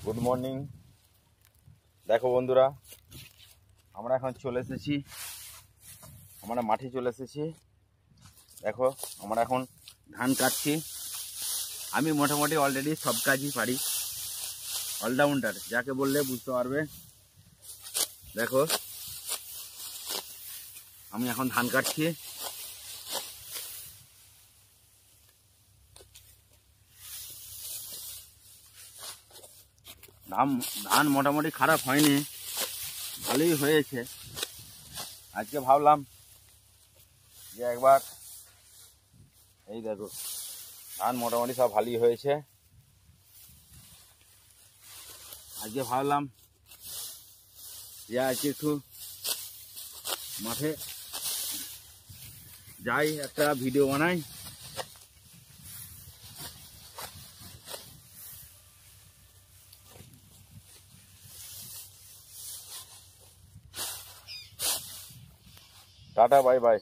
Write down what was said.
Good morning. দেখো বন্ধুরা, আমরা এখন চলে এসেছি, আমরা মাঠে চলে এসেছি। দেখো আমরা এখন ধান কাটছি। আমি মোটামুটি অলরেডি সব কাজই পারি, অলরাউন্ডার যাকে বললে বুঝতে পারবে। দেখো আমি এখন ধান কাটছি। ধান মোটামুটি খারাপ হয়নি, ভালোই হয়েছে। আজকে ভাবলাম যে একবার এই দেখো ধান মোটামুটি সব ভালোই হয়েছে। আজকে ভাবলাম যে আজকে একটু মাঠে যাই, একটা ভিডিও বানাই। Tata, bye bye.